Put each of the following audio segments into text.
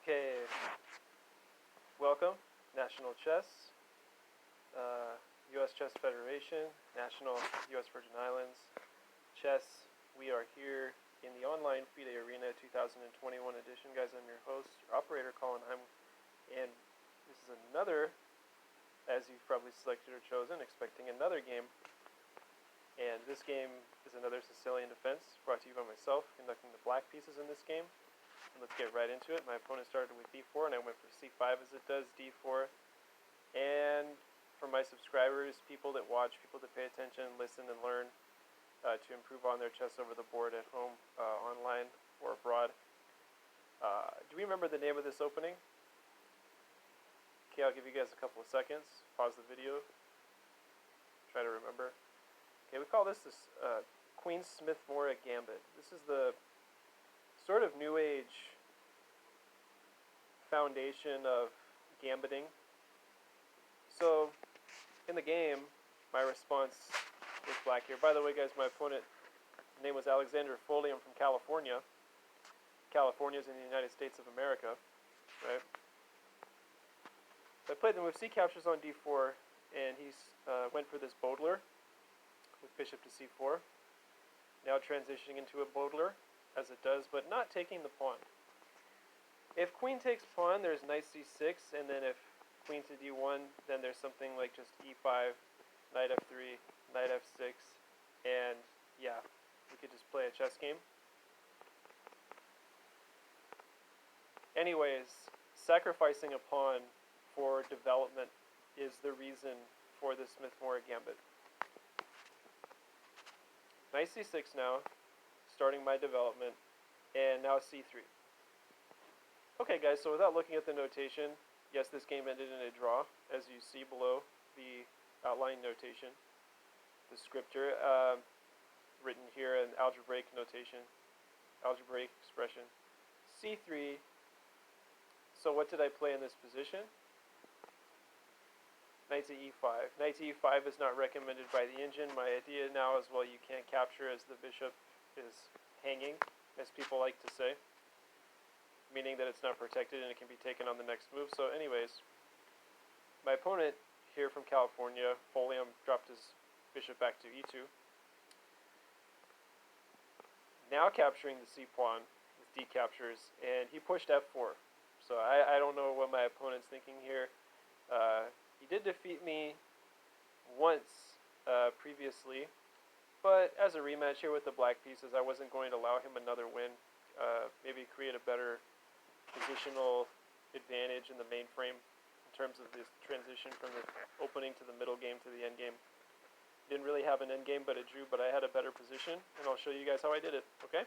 Okay, welcome, National Chess, U.S. Chess Federation, National U.S. Virgin Islands, Chess. We are here in the online FIDE Arena 2021 edition. Guys, I'm your host, your operator, Colin Heim, and this is another, as you've probably selected or chosen, expecting another game. And this game is another Sicilian defense, brought to you by myself, conducting the black pieces in this game. And let's get right into it. My opponent started with d4, and I went for c5 as it does d4. And for my subscribers, people that watch, people that pay attention, listen, and learn to improve on their chess over the board at home, online, or abroad. Do we remember the name of this opening? Okay, I'll give you guys a couple of seconds. Pause the video. Try to remember. Okay, we call this Queen Smith-Morra Gambit. This is the sort of new age foundation of gambiting. So, in the game, my response was black here. By the way, guys, my opponent, his name was Alexander Folium from California. California's in the United States of America, right? So I played the move c captures on d4, and he went for this Bowdler with bishop to c4. Now transitioning into a Bowdler, as it does, but not taking the pawn. If queen takes pawn, there's knight c6, and then if queen to d1, then there's something like just e5, knight f3, knight f6, and yeah, we could just play a chess game. Anyways, sacrificing a pawn for development is the reason for the Smith-Morra Gambit. Knight c6 now, starting my development, and now c3. Okay guys, so without looking at the notation, yes, this game ended in a draw, as you see below the outline notation. The scripture, written here in algebraic notation, algebraic expression. c3, so what did I play in this position? Knight to e5. Knight to e5 is not recommended by the engine. My idea now is, well, you can't capture as the bishop is hanging, as people like to say, meaning that it's not protected and it can be taken on the next move. So anyways, my opponent here from California, Folium, dropped his bishop back to e2. Now capturing the c pawn with d captures, and he pushed f4. So I don't know what my opponent's thinking here. He did defeat me once previously, but as a rematch here with the black pieces, I wasn't going to allow him another win. Maybe create a better positional advantage in the mainframe in terms of this transition from the opening to the middle game to the end game. Didn't really have an end game, but it drew, but I had a better position, and I'll show you guys how I did it, okay?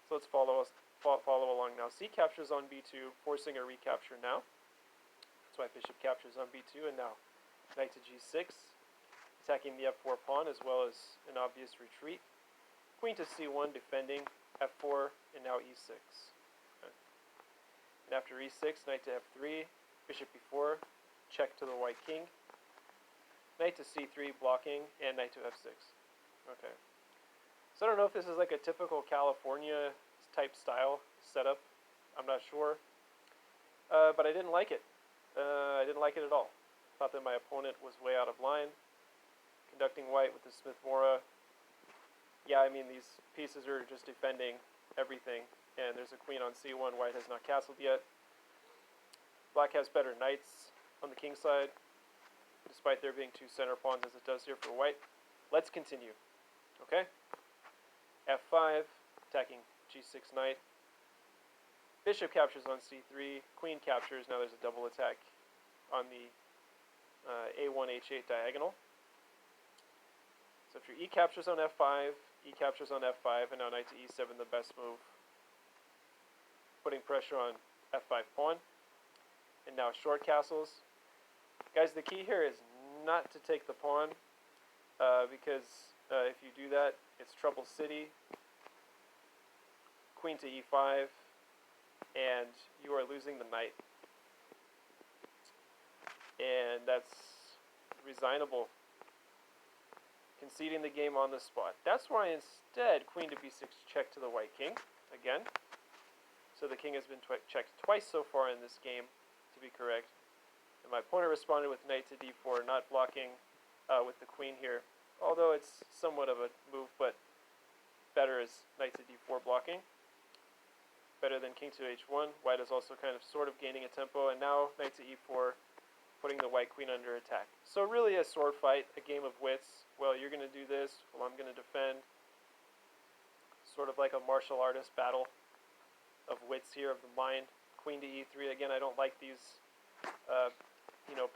So let's follow along now. C captures on b2, forcing a recapture now. That's why bishop captures on b2, and now knight to g6, attacking the f4 pawn as well as an obvious retreat. Queen to c1, defending f4, and now e6. Okay. And after e6, knight to f3, bishop b4, check to the white king. Knight to c3, blocking, and knight to f6. Okay. So I don't know if this is like a typical California type style setup. I'm not sure. But I didn't like it. I didn't like it at all. Thought that my opponent was way out of line. Conducting white with the Smith-Morra. Yeah, I mean, these pieces are just defending everything. And there's a queen on c1. White has not castled yet. Black has better knights on the king side, despite there being two center pawns as it does here for white. Let's continue. Okay? f5, attacking g6 knight. Bishop captures on c3, queen captures. Now there's a double attack on the a1, h8 diagonal. So after e captures on f5, e captures on f5, and now knight to e7, the best move. Putting pressure on f5 pawn. And now short castles. Guys, the key here is not to take the pawn, because if you do that, it's trouble city. Queen to e5, and you are losing the knight. And that's resignable. Conceding the game on the spot. That's why instead, queen to b6 check to the white king, again. So the king has been checked twice so far in this game, to be correct. And my opponent responded with knight to d4, not blocking with the queen here. Although it's somewhat of a move, but better is knight to d4 blocking. Better than king to h1. White is also kind of sort of gaining a tempo, and now knight to e4, putting the white queen under attack. So really a sword fight, a game of wits. Well, you're going to do this, well, I'm going to defend. Sort of like a martial artist battle of wits here, of the mind. Queen to e3. Again, I don't like these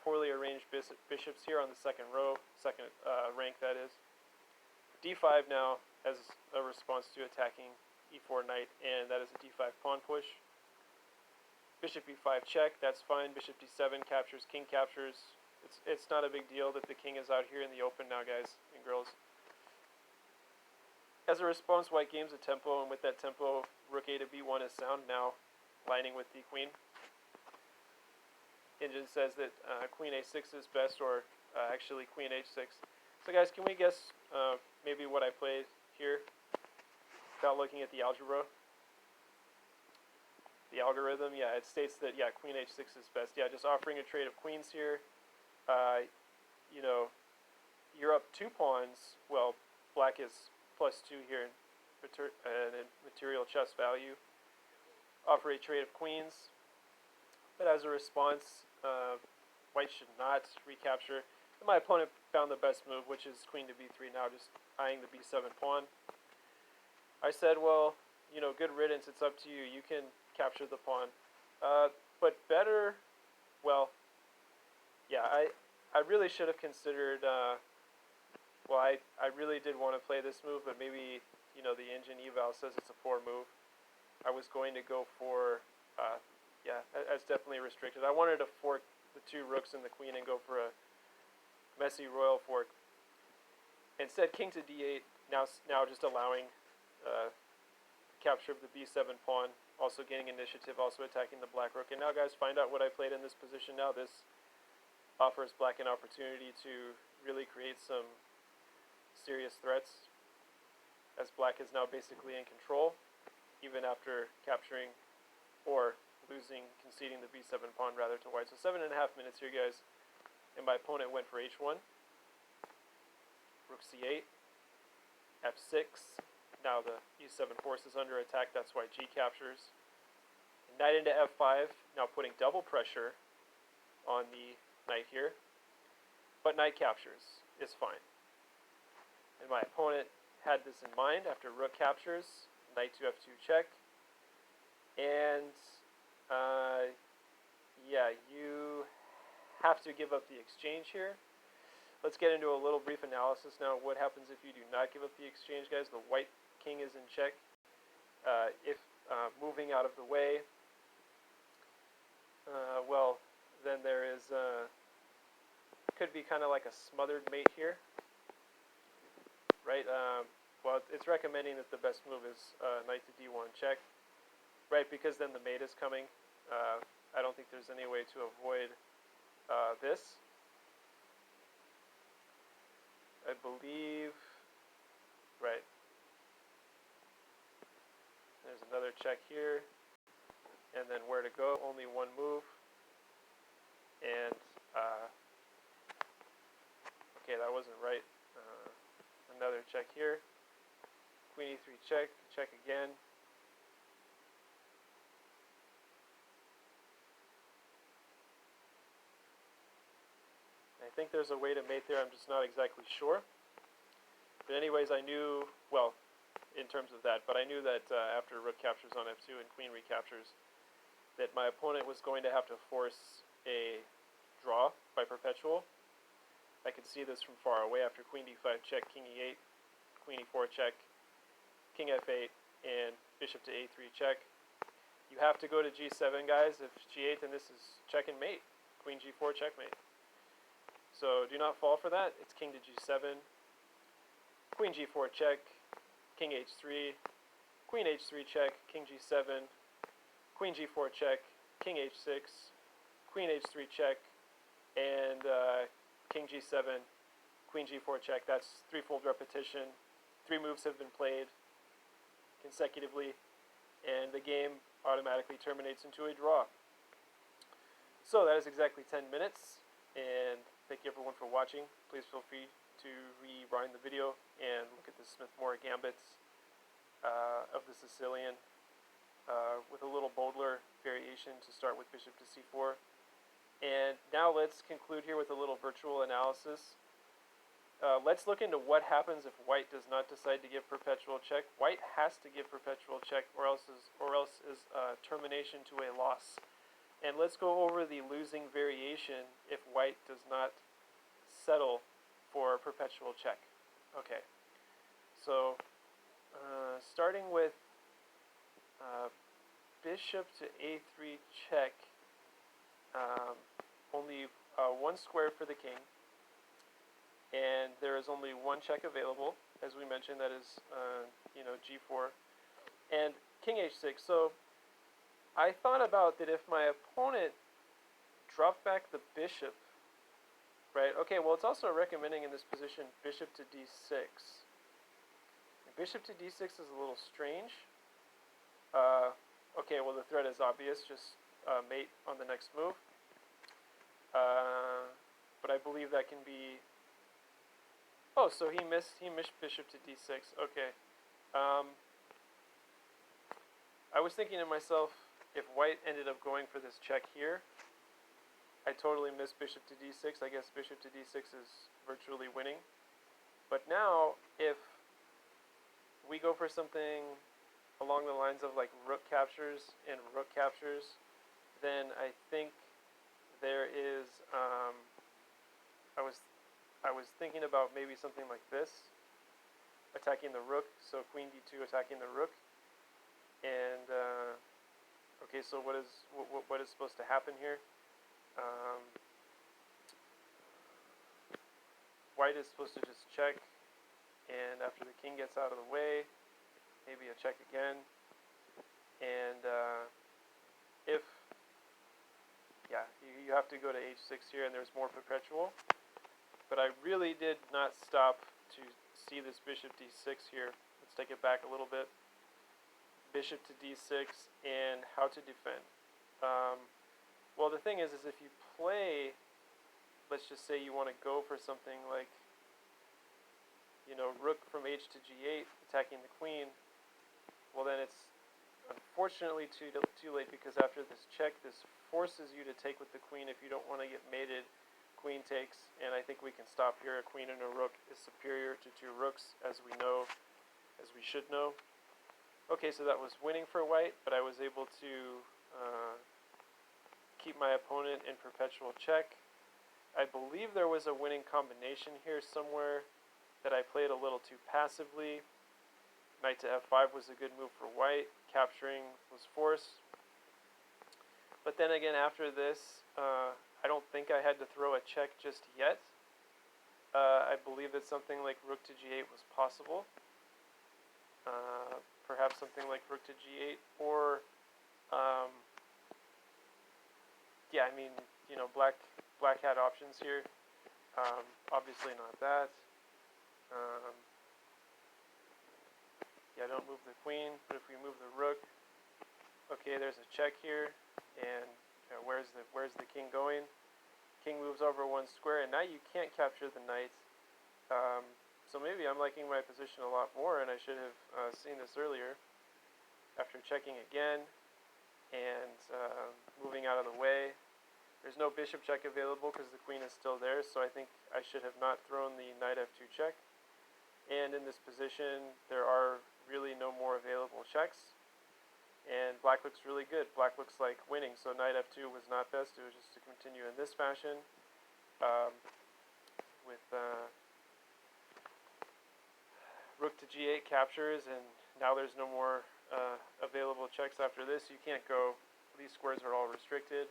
poorly arranged bishops here on the second row, second rank that is. d5 now as a response to attacking e4 knight, and that is a d5 pawn push. Bishop e5 check, that's fine. Bishop d7 captures, king captures. It's not a big deal that the king is out here in the open now, guys and girls. As a response, white gains a tempo, and with that tempo, rook a to b1 is sound now, lining with the queen. Engine says that queen a6 is best, or actually queen h6. So guys, can we guess maybe what I played here without looking at the algebra? The algorithm, yeah, it states that, yeah, queen h6 is best. Yeah, just offering a trade of queens here. You're up 2 pawns. Well, black is +2 here in material chess value. Offer a trade of queens. But as a response, white should not recapture. And my opponent found the best move, which is queen to b3 now, just eyeing the b7 pawn. I said, well, good riddance, it's up to you. You can capture the pawn. But better, well, yeah, I really should have considered, I really did want to play this move, but maybe, the engine eval says it's a poor move. I was going to go for, yeah, that's definitely restricted. I wanted to fork the 2 rooks and the queen and go for a messy royal fork. Instead, king to d8, now just allowing capture of the b7 pawn, also gaining initiative, also attacking the black rook. And now, guys, find out what I played in this position now. This offers black an opportunity to really create some serious threats, as black is now basically in control, even after capturing or conceding the b7 pawn rather to white. So 7.5 minutes here, guys, and my opponent went for h1, rook c8, f6. Now the e7 force is under attack, that's why g captures. And knight into f5, now putting double pressure on the knight here. But knight captures is fine. And my opponent had this in mind after rook captures, knight to f2 check. And yeah, you have to give up the exchange here. Let's get into a little brief analysis now. What happens if you do not give up the exchange, guys? The white king is in check. If moving out of the way, well, then there is could be kind of like a smothered mate here, right? Well, it's recommending that the best move is knight to d1 check, right? Because then the mate is coming. I don't think there's any way to avoid this. I believe, right. There's another check here, and then where to go, only one move, and, okay, that wasn't right, another check here, queen e3 check, check again, I think there's a way to mate there, I'm just not exactly sure, but anyways, I knew, well, in terms of that, but I knew that after rook captures on f2 and queen recaptures, that my opponent was going to have to force a draw by perpetual. I could see this from far away after queen d5 check, king e8, queen e4 check, king f8, and bishop to a3 check. You have to go to g7, guys. If g8, then this is check and mate, queen g4 checkmate. So do not fall for that. It's king to g7, queen g4 check, king h3, queen h3 check, king g7, queen g4 check, king h6, queen h3 check, and king g7, queen g4 check. That's threefold repetition. 3 moves have been played consecutively, and the game automatically terminates into a draw. So that is exactly 10 minutes, and thank you everyone for watching. Please feel free to rewind the video and look at the Smith-Morra Gambits of the Sicilian with a little Bowdler variation to start with bishop to c4. And now let's conclude here with a little virtual analysis. Let's look into what happens if white does not decide to give perpetual check. White has to give perpetual check, or else is termination to a loss. And let's go over the losing variation if white does not settle for perpetual check. Okay, so starting with bishop to a3 check, only one square for the king, and there is only one check available, as we mentioned, that is g4, and king h6. So I thought about that if my opponent dropped back the bishop, right? Okay, well, it's also recommending in this position bishop to d6. Bishop to d6 is a little strange. Okay, well, the threat is obvious, just mate on the next move. But I believe that can be... Oh, so he missed bishop to d6. Okay. I was thinking to myself, if white ended up going for this check here, I totally missed bishop to d6. I guess bishop to d6 is virtually winning. But now, if we go for something along the lines of like rook captures and rook captures, then I think there is, I was thinking about maybe something like this, attacking the rook, so queen d2 attacking the rook, and okay, so what is supposed to happen here? White is supposed to just check, and after the king gets out of the way, maybe a check again, and if, yeah, you have to go to h6 here, and there's more perpetual, but I really did not stop to see this bishop d6 here. Let's take it back a little bit. Bishop to d6 and how to defend. Well, the thing is if you play, let's just say you want to go for something like, rook from h to g8, attacking the queen, well then it's unfortunately too late, because after this check, this forces you to take with the queen if you don't want to get mated. Queen takes, and I think we can stop here. A queen and a rook is superior to two rooks, as we know, as we should know. Okay, so that was winning for white, but I was able to keep my opponent in perpetual check. I believe there was a winning combination here somewhere that I played a little too passively. Knight to f5 was a good move for white. Capturing was forced. But then again, after this, I don't think I had to throw a check just yet. I believe that something like rook to g8 was possible. Perhaps something like rook to g8, or yeah, I mean, black had options here. Obviously not that. Yeah, don't move the queen, but if we move the rook, okay, there's a check here, and where's the king going? King moves over one square, and now you can't capture the knight. So maybe I'm liking my position a lot more, and I should have seen this earlier. After checking again and moving out of the way, there's no bishop check available because the queen is still there, so I think I should have not thrown the knight f2 check. And in this position, there are really no more available checks. And black looks really good. Black looks like winning, so knight f2 was not best. It was just to continue in this fashion with rook to g8 captures, and now there's no more available checks after this. You can't go, these squares are all restricted,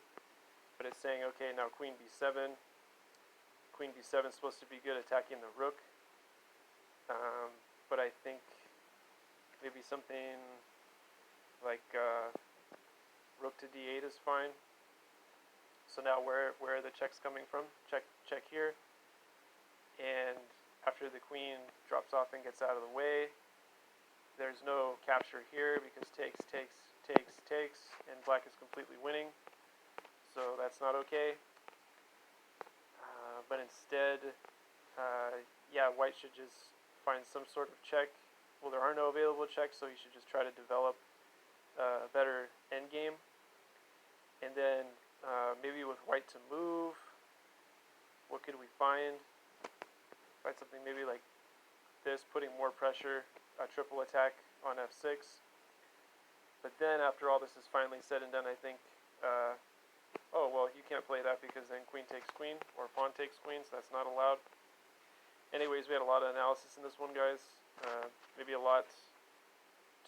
but it's saying, okay, now queen b7. Queen b7 is supposed to be good attacking the rook, but I think maybe something like rook to d8 is fine. So now where are the checks coming from? Check here, and after the queen drops off and gets out of the way, there's no capture here because takes, takes, and black is completely winning. So that's not okay. But instead, yeah, white should just find some sort of check. Well, there are no available checks, so he should just try to develop a better endgame. And then maybe with white to move, what could we find? Find something maybe like this, putting more pressure, a triple attack on f6. But then after all this is finally said and done, I think, oh, well, you can't play that because then queen takes queen, or pawn takes queen, so that's not allowed. Anyways, we had a lot of analysis in this one, guys. Maybe a lot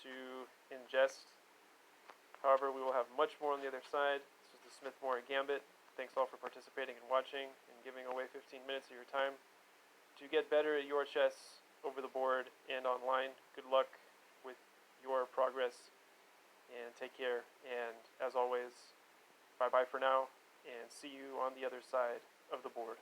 to ingest. However, we will have much more on the other side. This was the Smith-Morra Gambit. Thanks all for participating and watching and giving away 15 minutes of your time to get better at your chess over the board and online. Good luck with your progress, and take care. And as always, bye-bye for now, and see you on the other side of the board.